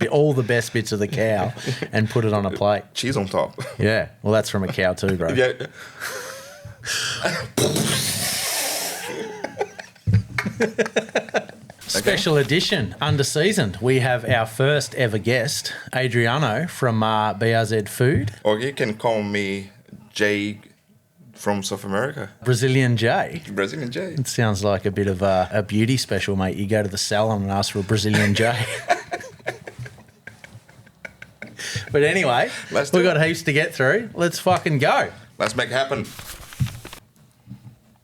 all the best bits of the cow and put it on a plate. Cheese on top. Yeah, well, that's from a cow too, bro. Yeah. Special edition, under-seasoned. We have our first ever guest, Adriano from BRZ Food. Or you can call me Jay from South America. Brazilian J. Brazilian Jay. It sounds like a bit of a beauty special, mate. You go to the salon and ask for a Brazilian J. But anyway, we've got heaps to get through. Let's fucking go. Let's make it happen.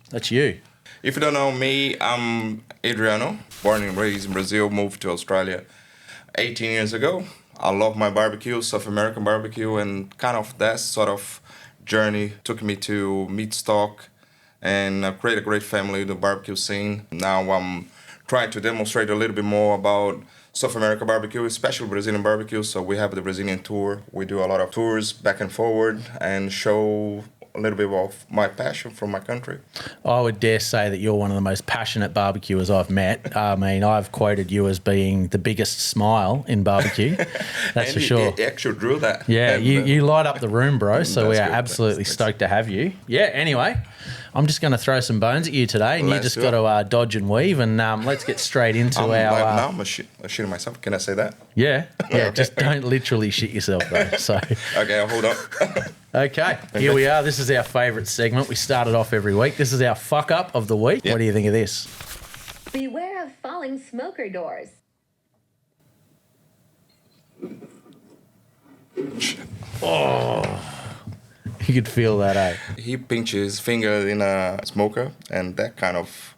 That's you. If you don't know me, I'm Adriano, born and raised in Brazil, moved to Australia 18 years ago. I love my barbecue, South American barbecue, and kind of that sort of journey took me to Meatstock and create a great family in the barbecue scene. Now I'm trying to demonstrate a little bit more about South American barbecue, especially Brazilian barbecue. So we have the Brazilian tour. We do a lot of tours back and forward and show a little bit of my passion from my country. I would dare say that you're one of the most passionate barbecuers I've met. I mean, I've quoted you as being the biggest smile in barbecue. That's for sure. You actually drew that. Yeah, you light up the room, bro. So we are good. absolutely stoked to have you. Yeah, anyway, I'm just going to throw some bones at you today, and you just got to dodge and weave, and let's get straight into now I'm shitting myself. Can I say that? Yeah, okay. Just don't literally shit yourself, though. So. Okay, I'll hold up. Okay, here we are. This is our favourite segment. We start it off every week. This is our fuck up of the week. Yep. What do you think of this? Beware of falling smoker doors. Oh, you could feel that, eh? He pinched his finger in a smoker, and that kind of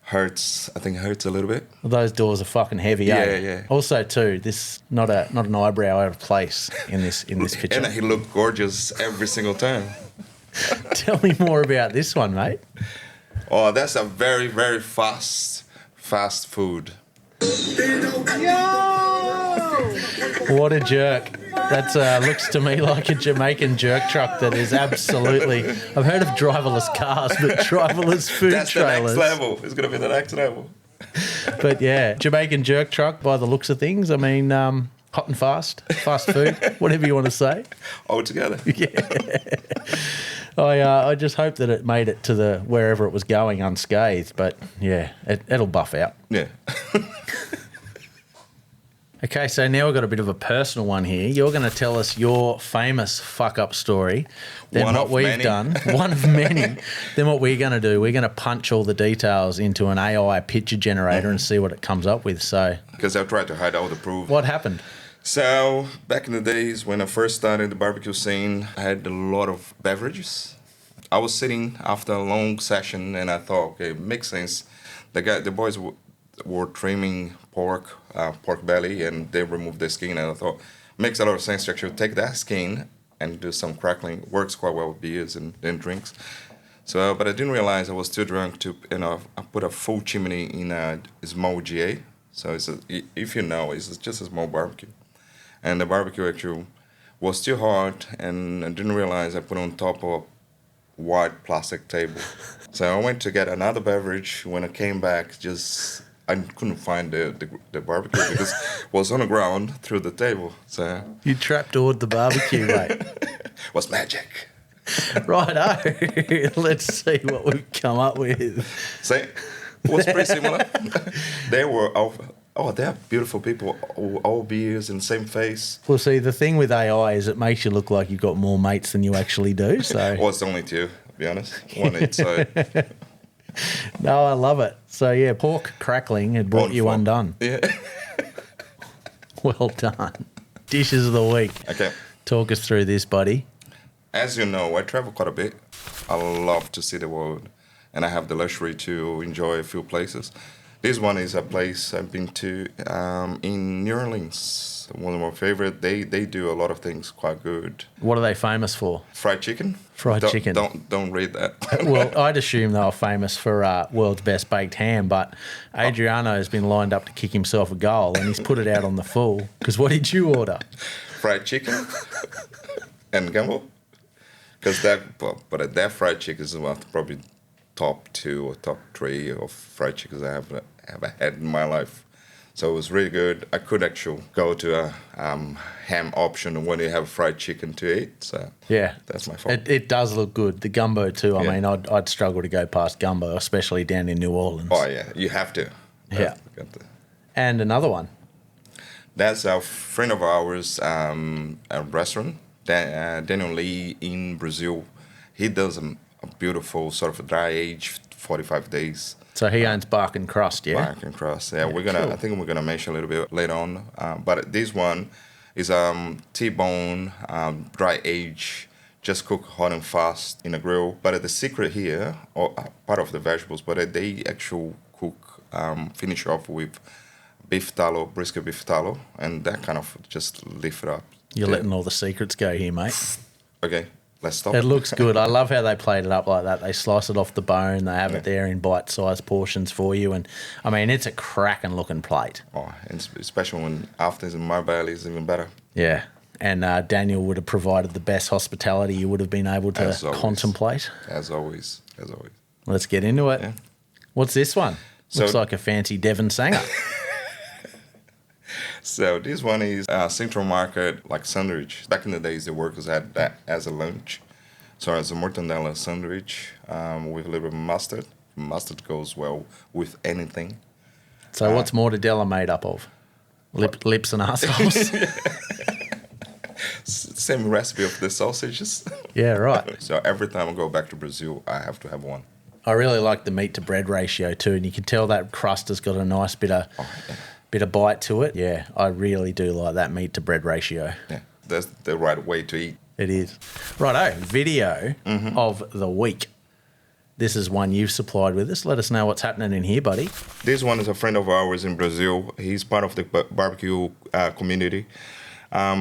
hurts. I think it hurts a little bit. Well, those doors are fucking heavy, eh? Yeah. Also, too, this not an eyebrow out of place in this picture. And he looked gorgeous every single time. Tell me more about this one, mate. Oh, that's a very, very fast food. What a jerk. That looks to me like a Jamaican jerk truck that is absolutely... I've heard of driverless cars, but driverless food trailers. That's the next level. It's going to be the next level. But yeah, Jamaican jerk truck by the looks of things. I mean, hot and fast food, whatever you want to say. All together. Yeah. I just hope that it made it to wherever it was going unscathed, but yeah, it'll buff out. Yeah. Okay, so now we've got a bit of a personal one here. You're going to tell us your famous fuck-up story. Then one what of we've many. done, one of many. Then what we're going to do, we're going to punch all the details into an AI picture generator and see what it comes up with. So, because I've tried to hide all the proof. What happened? So, back in the days when I first started the barbecue scene, I had a lot of beverages. I was sitting after a long session and I thought, okay, it makes sense. The boys were trimming pork belly, and they removed the skin, and I thought makes a lot of sense to actually take that skin and do some crackling. Works quite well with beers and drinks. So, but I didn't realize I was too drunk to, I put a full chimney in a small GA. So if you know, it's just a small barbecue, and the barbecue actually was too hot, and I didn't realize I put on top of a white plastic table. So I went to get another beverage. When I came back, I couldn't find the barbecue because it was on the ground through the table. So You trapdoored the barbecue, mate. was magic. Righto. Let's see what we've come up with. See, it was pretty similar. They were they're beautiful people, all beers and same face. Well, see, the thing with AI is it makes you look like you've got more mates than you actually do. So Well, it's only two, to be honest. One each side. No, I love it. So, yeah, pork crackling had brought you undone. Yeah. Well done. Dishes of the week. Okay. Talk us through this, buddy. As you know, I travel quite a bit. I love to see the world, and I have the luxury to enjoy a few places. This one is a place I've been to in New Orleans. One of my favorite. They do a lot of things quite good. What are they famous for? Fried chicken. Chicken. Don't read that. Well, I'd assume they were famous for world's best baked ham, but Adriano has been lined up to kick himself a goal, and he's put it out on the full. Because what did you order? Fried chicken and gumbo. Because that fried chicken is one of the probably top 2 or top 3 of fried chickens I have had in my life. So it was really good. I could actually go to a ham option when they have fried chicken to eat. So Yeah. that's my fault. It does look good. The gumbo too. I Yeah. mean, I'd struggle to go past gumbo, especially down in New Orleans. Oh yeah, you have to. Yeah. Got the- And another one. That's a friend of ours, a restaurant, Daniel Lee in Brazil. He does a beautiful sort of dry age, 45 days. So he owns Bark and Crust, yeah? Bark and Cross. Yeah, we're gonna. cool. I think we're gonna mention a little bit later on. But this one is T-bone, dry age, just cook hot and fast in a grill. But the secret here, or part of the vegetables, but they actually cook, finish off with beef tallow, brisket beef tallow, and that kind of just lift it up. You're Yeah. letting all the secrets go here, mate. Okay, let's stop. It looks good. I love how they played it up like that. They slice it off the bone. They have Yeah. it there in bite-sized portions for you. And, I mean, it's a cracking looking plate. Oh, and especially when after it's in my belly, is even better. Yeah. And Daniel would have provided the best hospitality you would have been able to As always. contemplate. As always. Let's get into it. Yeah. What's this one? Looks So- like a fancy Devon Sanger. So this one is Central Market, like sandwich. Back in the days, the workers had that as a lunch. So it's a mortadella sandwich with a little bit of mustard. Mustard goes well with anything. So what's mortadella made up of? Lips and assholes? Same recipe of the sausages. Yeah, right. So every time I go back to Brazil, I have to have one. I really like the meat to bread ratio too, and you can tell that crust has got a nice bit of bite to it. Yeah, I really do like that meat to bread ratio. Yeah, that's the right way to eat. It is. Righto, video of the week. This is one you've supplied with us. Let us know what's happening in here, buddy. This one is a friend of ours in Brazil. He's part of the barbecue community.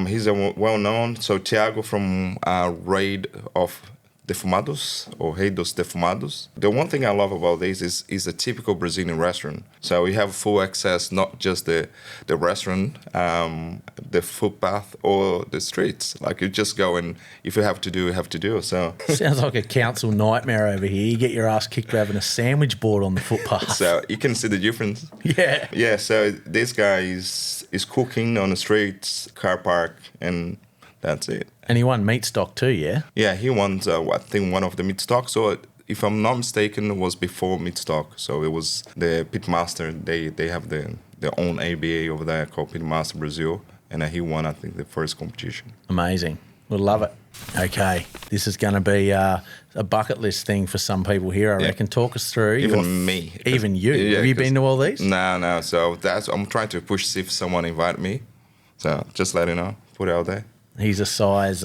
He's a well-known. So Thiago from Raid of Defumados, or Rei dos Defumados. The one thing I love about this is a typical Brazilian restaurant. So we have full access, not just the restaurant, the footpath or the streets. Like you just go and if you have to do, you have to do. So Sounds like a council nightmare over here. You get your ass kicked for having a sandwich board on the footpath. so you can see the difference. Yeah. Yeah, so this guy is cooking on the streets, car park, and that's it. And he won Meatstock too, yeah? Yeah, he won, I think, one of the Meatstock. So if I'm not mistaken, it was before Meatstock. So it was the Pitmaster. They have their own ABA over there called Pitmaster Brazil. And he won, I think, the first competition. Amazing. We'll love it. Okay, this is going to be a bucket list thing for some people here, I reckon. Talk us through. Even me. Even you. Yeah, Have you been to all these? No. So I'm trying to push see if someone invite me. So just let you know. Put it out there. He's a size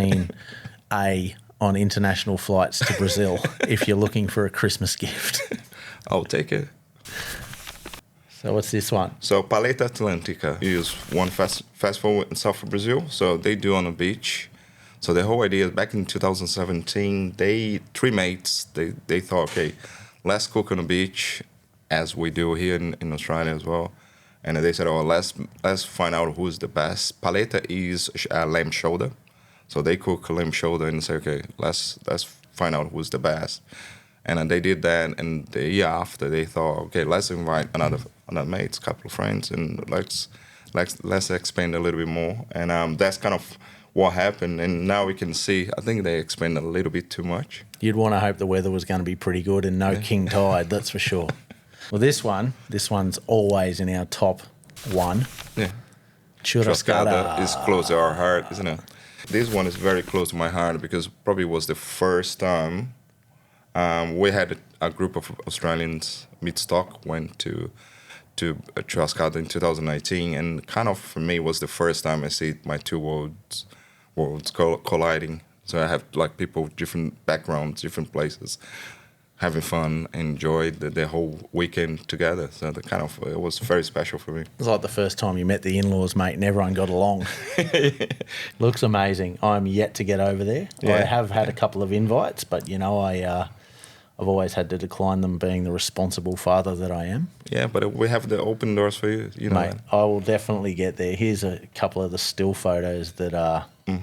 13A on international flights to Brazil if you're looking for a Christmas gift. I'll take it. So what's this one? So Paleta Atlântica is one festival in South Brazil. So they do on the beach. So the whole idea is back in 2017, three mates, they thought, okay, let's cook on the beach as we do here in Australia as well. And they said, oh, let's find out who's the best. Paleta is lamb shoulder. So they cook lamb shoulder and say, okay, let's find out who's the best. And then they did that, and the year after they thought, okay, let's invite another mates, couple of friends, and let's expand a little bit more. And that's kind of what happened. And now we can see, I think they expanded a little bit too much. You'd want to hope the weather was going to be pretty good and no king tide, that's for sure. Well, this one's always in our top one. Yeah. Churrascada. is close to our heart, isn't it? This one is very close to my heart because probably was the first time we had a group of Australians, Meatstock, went to Churrascada in 2019, and kind of for me was the first time I see my two worlds colliding. So I have like people, different backgrounds, different places, having fun, enjoyed the whole weekend together. So it was very special for me. It was like the first time you met the in-laws, mate, and everyone got along. Looks amazing. I'm yet to get over there. Yeah. I have had a couple of invites, but, I've always had to decline them, being the responsible father that I am. Yeah, but we have the open doors for you. You know, Mate, I will definitely get there. Here's a couple of the still photos that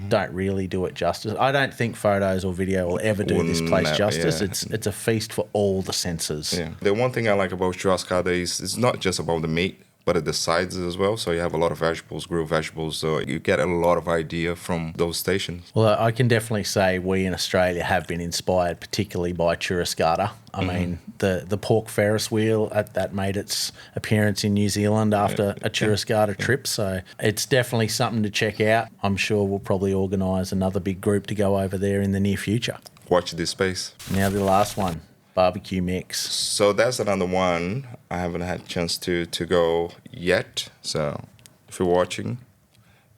don't really do it justice. I don't think photos or video will ever do this place justice. Yeah. It's a feast for all the senses. Yeah. The one thing I like about churrascada is it's not just about the meat, but the sides as well. So you have a lot of vegetables, grilled vegetables. So you get a lot of idea from those stations. Well, I can definitely say we in Australia have been inspired particularly by churrascada. I mean, the pork Ferris wheel that made its appearance in New Zealand after a churrascada trip. So it's definitely something to check out. I'm sure we'll probably organise another big group to go over there in the near future. Watch this space. Now the last one, barbecue mix. So that's another one. I haven't had a chance to go yet. So if you're watching,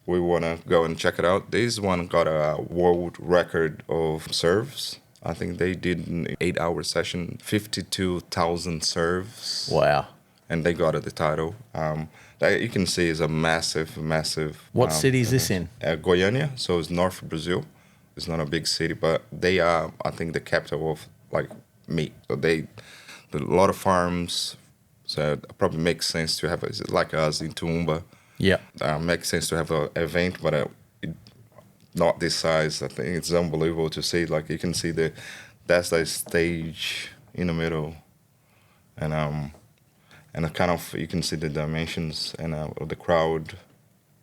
we want to go and check it out. This one got a world record of serves. I think they did an 8-hour session, 52,000 serves. Wow. And they got the title. That you can see is a massive. What city is this in? Goiânia. So it's north of Brazil. It's not a big city, but they are, I think, the capital of like meat. So a lot of farms. So it probably makes sense to have like us in Toowoomba. Yeah. Makes sense to have an event, but not this size. I think it's unbelievable to see. Like you can see that's the stage in the middle, and kind of you can see the dimensions and of the crowd.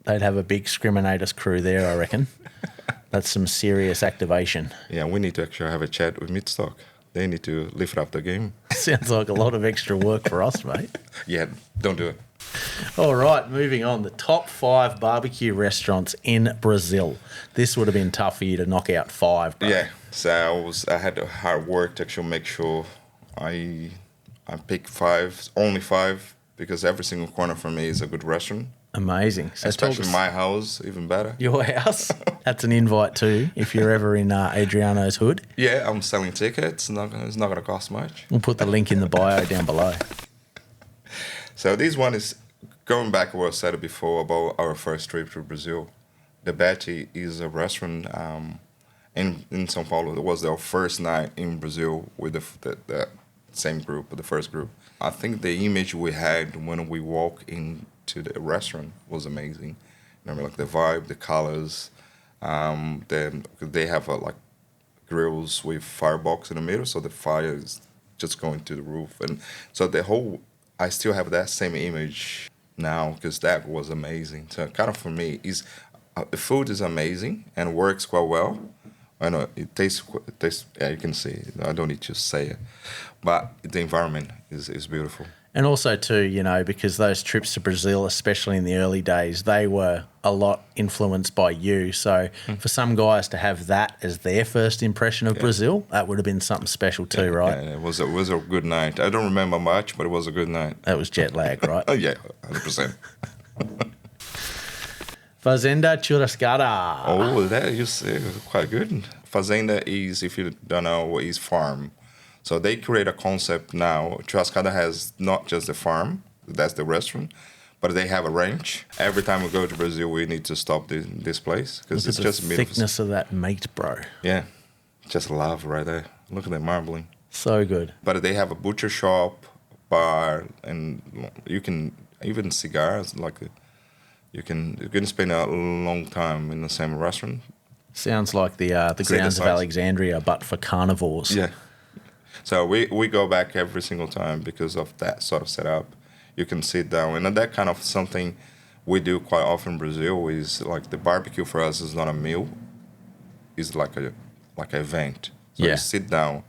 They'd have a big Scriminators crew there, I reckon. That's some serious activation. Yeah, we need to actually have a chat with Meatstock. They need to lift up the game. Sounds like a lot of extra work for us, mate. Yeah, don't do it. All right, moving on. The top 5 barbecue restaurants in Brazil. This would have been tough for you to knock out 5, bro. Yeah, so I had hard work to actually make sure I picked 5, only 5, because every single corner for me is a good restaurant. Amazing. So especially my house, even better. Your house? That's an invite too, if you're ever in Adriano's hood. Yeah, I'm selling tickets. It's not going to cost much. We'll put the link in the bio down below. So this one is going back to what I said before about our first trip to Brazil. The Betty is a restaurant in São Paulo. It was our first night in Brazil with the same group, the first group. I think the image we had when we walked into the restaurant was amazing. Remember, like the vibe, the colors. Then they have like grills with firebox in the middle, so the fire is just going to the roof, and so I still have that same image now because that was amazing. So kind of for me is the food is amazing and works quite well. I know it tastes. Yeah, you can see. I don't need to say it, but the environment is beautiful. And also too, because those trips to Brazil, especially in the early days, they were a lot influenced by you. So for some guys to have that as their first impression of Brazil, that would have been something special too, right? Yeah, it was a good night. I don't remember much, but it was a good night. That was jet lag, right? Oh yeah, 100%. Fazenda Churrascada. Oh, that is quite good. Fazenda is, if you don't know, is farm. So they create a concept now. Churrascada has not just the farm, that's the restaurant, but they have a ranch. Every time we go to Brazil, we need to stop this place because it's just the thickness of that meat, bro. Yeah, just love right there. Look at that marbling. So good. But they have a butcher shop, bar, and you can even cigars. Like you can spend a long time in the same restaurant. Sounds like the grounds of Alexandria, but for carnivores. Yeah. So we go back every single time because of that sort of setup. You can sit down, and that kind of something we do quite often in Brazil is like the barbecue for us is not a meal, it's like an event. So you sit down,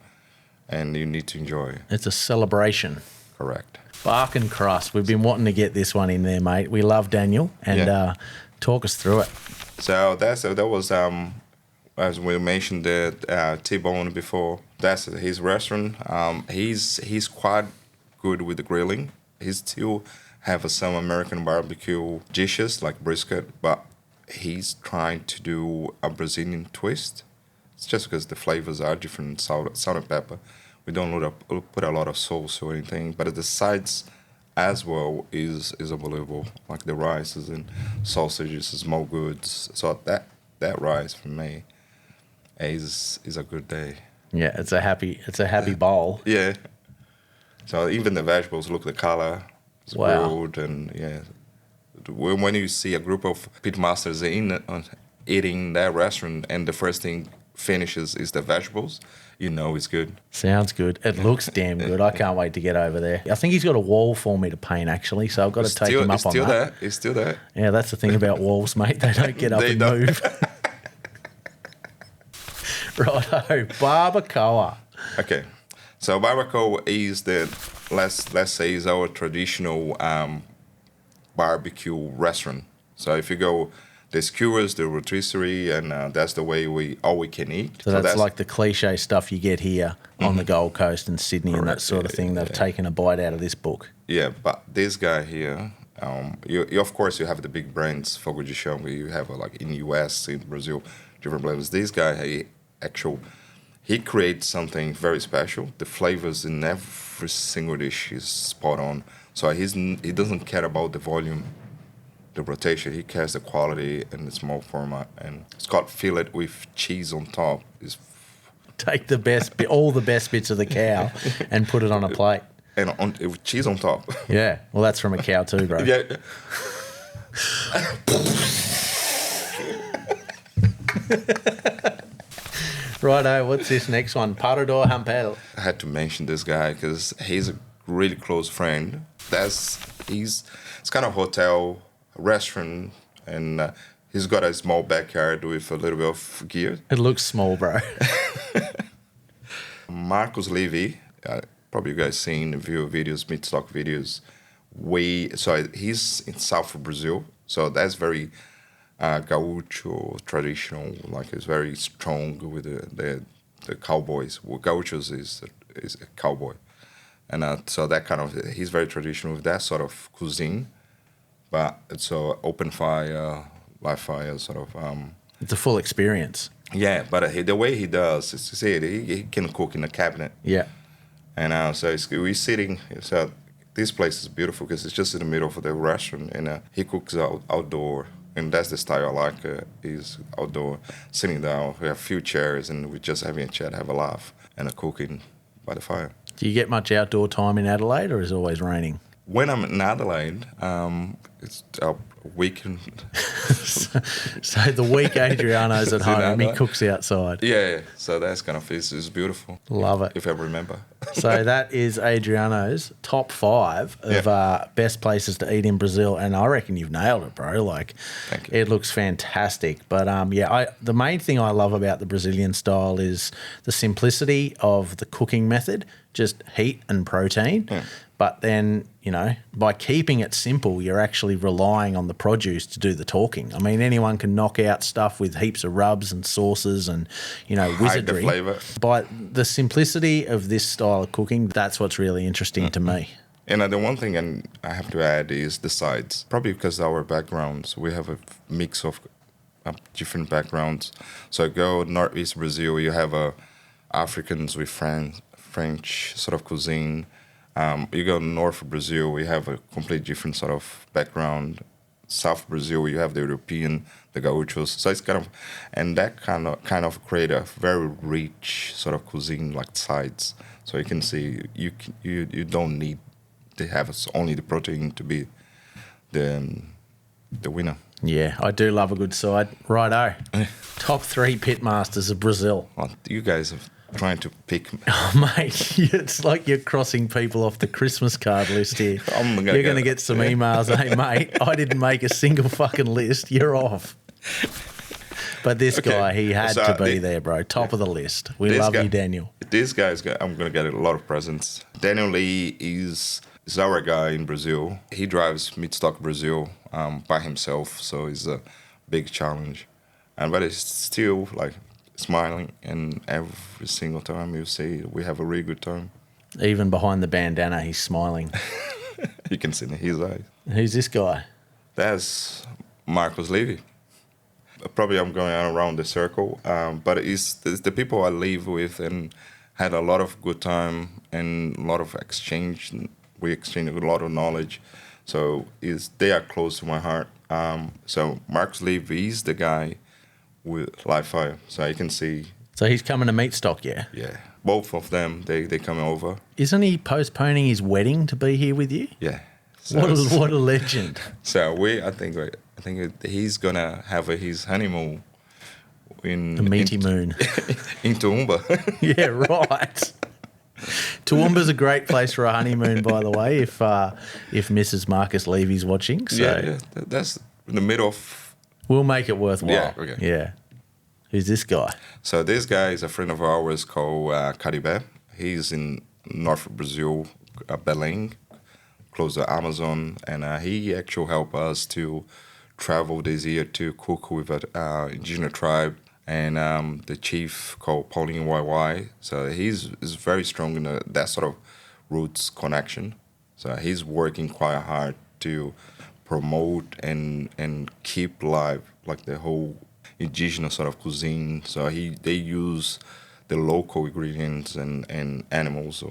and you need to enjoy. It's a celebration. Correct. Bark and crust. We've been wanting to get this one in there, mate. We love Daniel, and talk us through it. So that was as we mentioned the T-Bone before. That's his restaurant. He's quite good with the grilling. He still have some American barbecue dishes like brisket, but he's trying to do a Brazilian twist. It's just because the flavors are different, salt and pepper. We don't put a lot of sauce or anything, but the sides as well is unbelievable. Like the rices and sausages, small goods. So that rice for me is a good day. Yeah, it's a happy bowl. Yeah. So even the vegetables, look, the color is Wow. grilled, and yeah. When you see a group of pitmasters eating that restaurant, and the first thing finishes is the vegetables, you know it's good. Sounds good. It looks damn good. I can't wait to get over there. I think he's got a wall for me to paint, actually, so I've got to take him up on that. It's still there. Yeah, that's the thing about walls, mate. They don't get up They and don't. move. Righto, barbacoa. Okay, so barbacoa is let's say is our traditional barbecue restaurant. So if you go, the skewers, the rotisserie, and that's the way we can eat. So that's like the cliche stuff you get here on the Gold Coast and Sydney and that sort of thing. They've taken a bite out of this book. Yeah, but this guy here, you of course you have the big brands, Fogo de Chão, you have like in US, in Brazil, different flavors. This guy, he creates something very special. The flavors in every single dish is spot on. So he doesn't care about the volume, the rotation. He cares the quality and the small format. And it's got fillet with cheese on top. Take the best, all the best bits of the cow and put it on a plate. And with cheese on top. Yeah, well, that's from a cow too, bro. Yeah. Righto, what's this next one? Parador Hampel. I had to mention this guy because he's a really close friend. It's kind of hotel, restaurant, and he's got a small backyard with a little bit of gear. It looks small, bro. Marcos Levy, probably you guys seen videos, Meatstock videos. He's in south of Brazil, so that's very gaucho, traditional. Like it's very strong with the cowboys. Well, gauchos is a cowboy, and so that kind of he's very traditional with that sort of cuisine. But it's open fire, live fire, sort of. It's a full experience. Yeah, but the way he does, is to say he can cook in a cabinet. Yeah. And so we're sitting. So this place is beautiful because it's just in the middle of the restaurant, and he cooks outdoor, and that's the style I like. Is outdoor, sitting down. We have a few chairs, and we're just having a chat, have a laugh, and cooking by the fire. Do you get much outdoor time in Adelaide, or is it always raining? When I'm in Adelaide, it's a weekend. So the week Adriano's at home, he cooks outside. Yeah, so that's kind of it's beautiful. Love it. If I remember. So that is Adriano's top 5 of best places to eat in Brazil, and I reckon you've nailed it, bro. Like, thank you. It looks fantastic. But the main thing I love about the Brazilian style is the simplicity of the cooking method, just heat and protein. Yeah. But then, by keeping it simple, you're actually relying on the produce to do the talking. I mean, anyone can knock out stuff with heaps of rubs and sauces and, wizardry. Hide the flavour. But the simplicity of this style of cooking, that's what's really interesting to me. And the one thing I have to add is the sides. Probably because our backgrounds, we have a mix of different backgrounds. So go northeast Brazil, you have Africans with French sort of cuisine. You go north of Brazil, we have a completely different sort of background. South Brazil, you have the European, the gauchos. So it's and that kind of create a very rich sort of cuisine like sides. So you can see you don't need to have only the protein to be the winner. Yeah, I do love a good side. Righto. Top 3 pitmasters of Brazil. Well, you guys are trying to pick. Oh, mate, it's like you're crossing people off the Christmas card list here. You're going to get some emails. Hey, mate, I didn't make a single fucking list. You're off. But this guy, he had to be there, bro. Top of the list. We love you, Daniel. This guy's I'm going to get a lot of presents. Daniel Lee is our guy in Brazil. He drives Meatstock Brazil by himself, so it's a big challenge. But it's still like smiling, and every single time you see we have a really good time. Even behind the bandana, he's smiling. You can see in his eyes. Who's this guy? That's Marcos Levy. Probably I'm going around the circle, but it's the people I live with and had a lot of good time and a lot of exchange. We exchange a lot of knowledge, so they are close to my heart. So Marcos Levy is the guy with live fire. So you can see So he's coming to Meatstock, yeah? Yeah, both of them, they coming over. Isn't he postponing his wedding to be here with you? Yeah. So, What a legend. So I think he's gonna have his honeymoon in A meaty moon. in Toowoomba. Yeah, right. Toowoomba's a great place for a honeymoon, by the way, if Mrs. Marcus Levy's watching. So Yeah. That's in the middle of. we'll make it worthwhile. Yeah, okay. Yeah. Who's this guy? So this guy is a friend of ours called Caribe. He's in north of Brazil, Belém, close to Amazon, and he actually helped us to travel this year to cook with an indigenous tribe and the chief called Pauline YY. So he's very strong in that sort of roots connection. So he's working quite hard to promote and keep live like the whole indigenous sort of cuisine. So they use the local ingredients and animals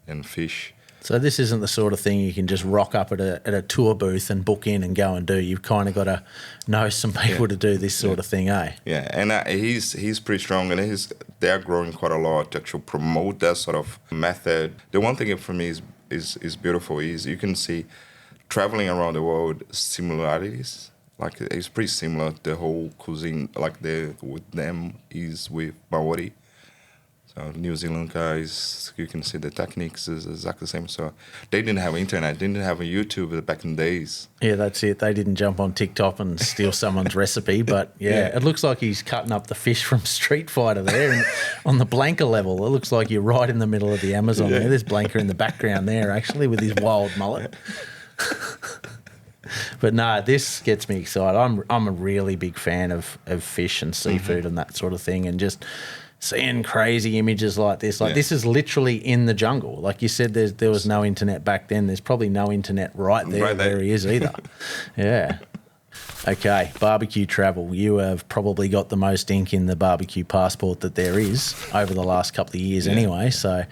and fish. So this isn't the sort of thing you can just rock up at a tour booth and book in and go and do. You've kind of got to know some people to do this sort of thing, eh? Yeah, and he's pretty strong, and they're growing quite a lot to actually promote that sort of method. The one thing for me is beautiful is you can see traveling around the world similarities. Like it's pretty similar. The whole cuisine, like with them is with Maori. So New Zealand guys, you can see the techniques is exactly the same. So they didn't have internet, didn't have a YouTube back in the days. Yeah, that's it. They didn't jump on TikTok and steal someone's recipe, but yeah, it looks like he's cutting up the fish from Street Fighter there and on the Blanca level. It looks like you're right in the middle of the Amazon there. There's Blanca in the background there, actually, with his wild mullet. But no, this gets me excited. I'm a really big fan of fish and seafood and that sort of thing, and just seeing crazy images like this. This is literally in the jungle. Like you said, there was no internet back then. There's probably no internet right there where he is either. Yeah. Okay, barbecue travel. You have probably got the most ink in the barbecue passport that there is over the last couple of years anyway. So,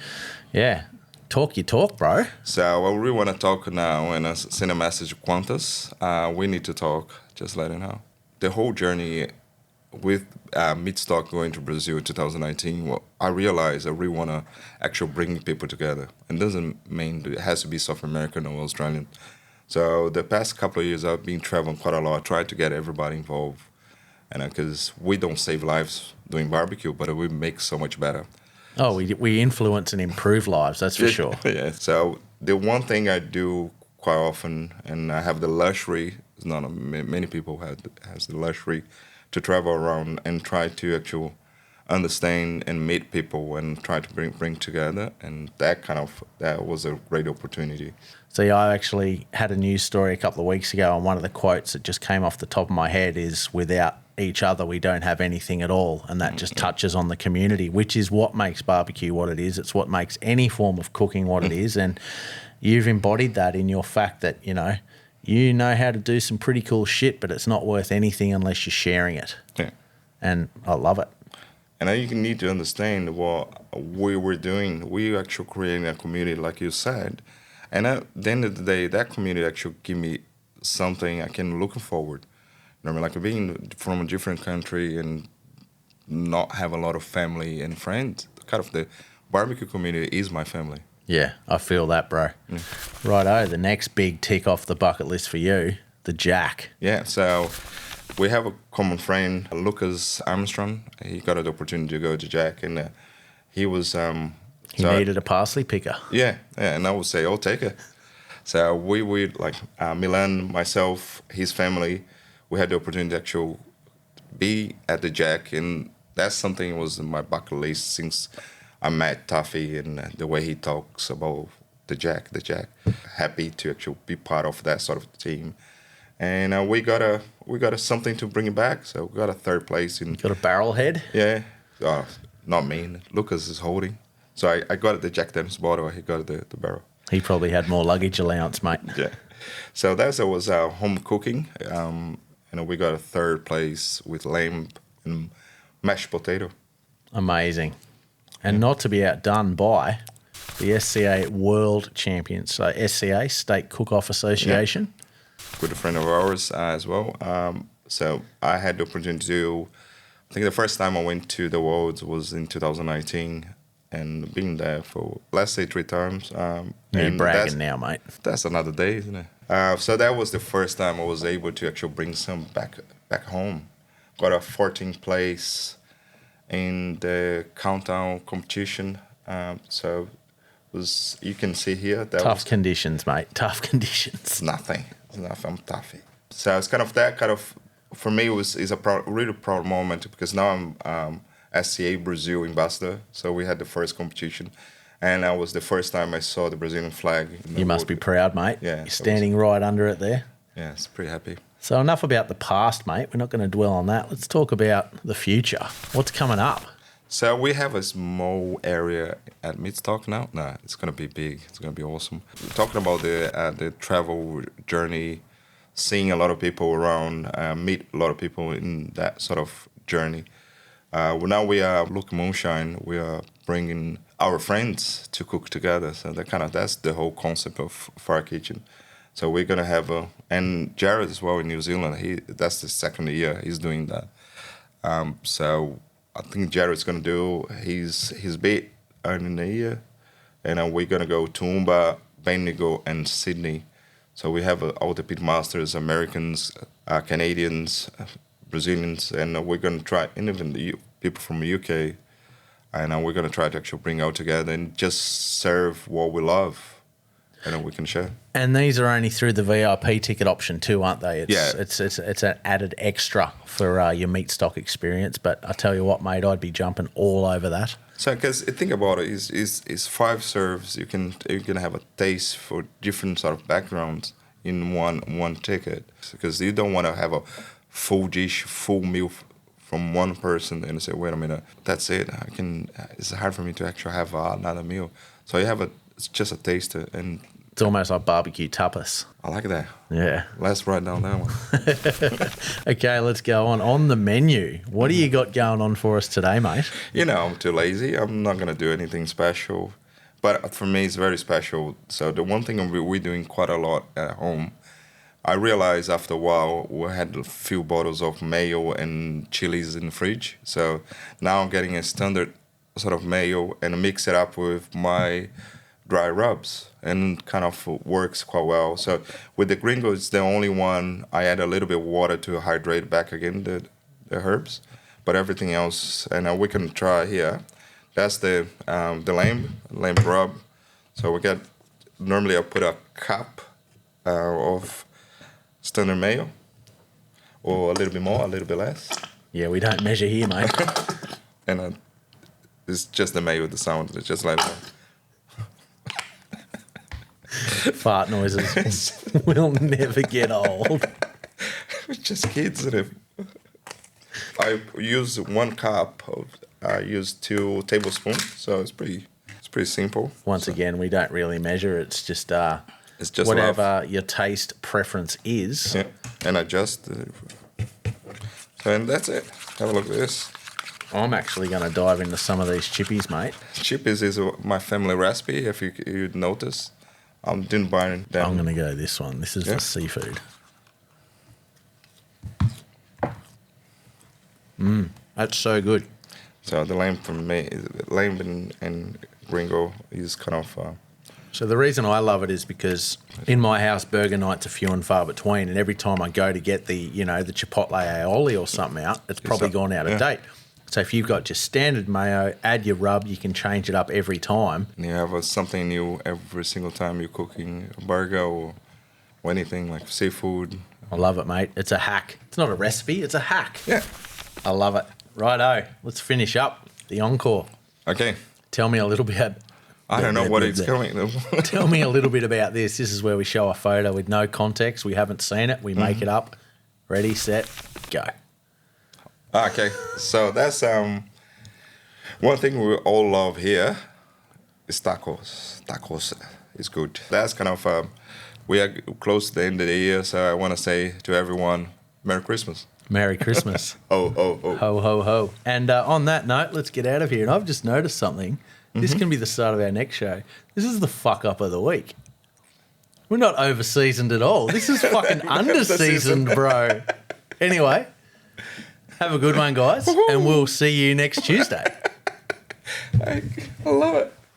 yeah. Talk your talk, bro. So we really want to talk now and send a message to Qantas. We need to talk, just let it know. The whole journey with Meatstock going to Brazil in 2019, I realized I really want to actually bring people together. And doesn't mean it has to be South American or Australian. So the past couple of years, I've been traveling quite a lot, trying to get everybody involved. And because we don't save lives doing barbecue, but we make so much better. Oh, we influence and improve lives, that's for sure. Yeah. So the one thing I do quite often, and I have the luxury, not many people has the luxury to travel around and try to actually understand and meet people and try to bring together, and that was a great opportunity. So yeah, I actually had a news story a couple of weeks ago, and one of the quotes that just came off the top of my head is, "Without each other, we don't have anything at all," and that just touches on the community, which is what makes barbecue what it is. It's what makes any form of cooking what it is, and you've embodied that in your fact that you know how to do some pretty cool shit, but it's not worth anything unless you're sharing it. Yeah. And I love it. And you need to understand what we were doing. We actually creating a community, like you said. And at the end of the day, that community actually give me something I can look forward. You know what I mean? Like being from a different country and not have a lot of family and friends. Kind of the barbecue community is my family. Yeah, I feel that, bro. Righto, the next big tick off the bucket list for you, the Jack. Yeah, so we have a common friend, Lucas Armstrong. He got an opportunity to go to Jack, and he was... He needed a parsley picker. Yeah, and I would say, I'll take it. So we like Milan, myself, his family, we had the opportunity to actually be at the Jack, and that's something that was in my bucket list since I met Taffy and the way he talks about the Jack. Happy to actually be part of that sort of team. And we got a something to bring it back. So we got a third place. Got a barrel head? Yeah. Not me. Lucas is holding. So I got the Jack Daniels bottle. He got the barrel. He probably had more luggage allowance, mate. Yeah. So that was our home cooking. We got a third place with lamb and mashed potato. Amazing. And not to be outdone by the SCA World Champions. So SCA, State Cook-Off Association. Yeah. With a friend of ours as well. So I had the opportunity to do I think the first time I went to the Worlds was in 2019, and been there for, let's say, 3 times. You're and bragging now, mate. that's another day, isn't it? So that was the first time I was able to actually bring some back home. Got a 14th place in the countdown competition. So it was, you can see here. That Tough was conditions, mate. Tough conditions. It's nothing. I'm toughy. So it's kind of that kind of, for me, is a really proud moment because now I'm SCA Brazil ambassador. So we had the first competition. And that was the first time I saw the Brazilian flag. You must be proud, mate. Yeah, You're standing right under it there. Yeah, it's pretty happy. So enough about the past, mate. We're not going to dwell on that. Let's talk about the future. What's coming up? So we have a small area at Meatstock now. Nah, it's going to be big. It's going to be awesome. We're talking about the travel journey, seeing a lot of people around, meet a lot of people in that sort of journey. Now we are Look Moonshine. We are bringing our friends to cook together. So that's the whole concept of Fire Kitchen. So we're gonna have and Jared as well in New Zealand. That's the second year he's doing that. So I think Jared's gonna do his bit in the year, and we're gonna go to Umba, Bendigo, and Sydney. So we have all the pitmasters, Americans, Canadians, Brazilians, and we're gonna try, and even the people from the UK, and we're gonna try to actually bring out together and just serve what we love, and then we can share. And these are only through the VIP ticket option too, aren't they? It's an added extra for your Meatstock experience. But I tell you what, mate, I'd be jumping all over that. So, because think about it, is 5 serves. You can have a taste for different sort of backgrounds in one ticket, because you don't want to have a full dish, full meal from one person and say, wait a minute, that's it. It's hard for me to actually have another meal. So you have it's just a taster, and It's almost like barbecue tapas. I like that. Yeah. Let's write down that one. Okay, let's go on the menu. What do you got going on for us today, mate? I'm too lazy. I'm not going to do anything special. But for me, it's very special. So the one thing we're doing quite a lot at home, I realized after a while we had a few bottles of mayo and chilies in the fridge. So now I'm getting a standard sort of mayo and mix it up with my dry rubs, and kind of works quite well. So with the gringo, it's the only one I add a little bit of water to hydrate back again the herbs, but everything else, and we can try here. That's the lamb rub. So we get, normally I put a cup of standard mayo, or a little bit more, a little bit less. Yeah, we don't measure here, mate. And it's just the mayo, the sound. It's just like that. Fart noises will never get old. We're just kids. I use 1 cup. I use 2 tablespoons, so it's pretty simple. Once again, we don't really measure. It's just It's just whatever love. your taste preference is. Yeah, and adjust. And that's it. Have a look at this. I'm actually going to dive into some of these chippies, mate. Chippies is my family recipe. If you notice, I didn't buy them. I'm going to go this one. This is for seafood. That's so good. So the lamb from me, lamb and gringo is kind of. So the reason I love it is because in my house, burger nights are few and far between, and every time I go to get the chipotle aioli or something out, it's probably gone out of date. So if you've got just standard mayo, add your rub, you can change it up every time. And you have something new every single time you're cooking a burger or anything like seafood. I love it, mate. It's a hack. It's not a recipe, it's a hack. Yeah. I love it. Righto, let's finish up the Encore. Okay. Tell me a little bit. I don't know what it's going. Tell me a little bit about this. This is where we show a photo with no context. We haven't seen it. We make it up. Ready, set, go. Okay, so that's one thing we all love here is tacos. Tacos is good. That's kind of we are close to the end of the year, so I want to say to everyone, Merry Christmas. Merry Christmas. Oh, oh, oh. Ho, ho, ho. And on that note, let's get out of here. And I've just noticed something. This can be the start of our next show. This is the fuck up of the week. We're not over-seasoned at all. This is fucking under-seasoned, bro. Anyway, Have a good one, guys, and we'll see you next Tuesday. I love it.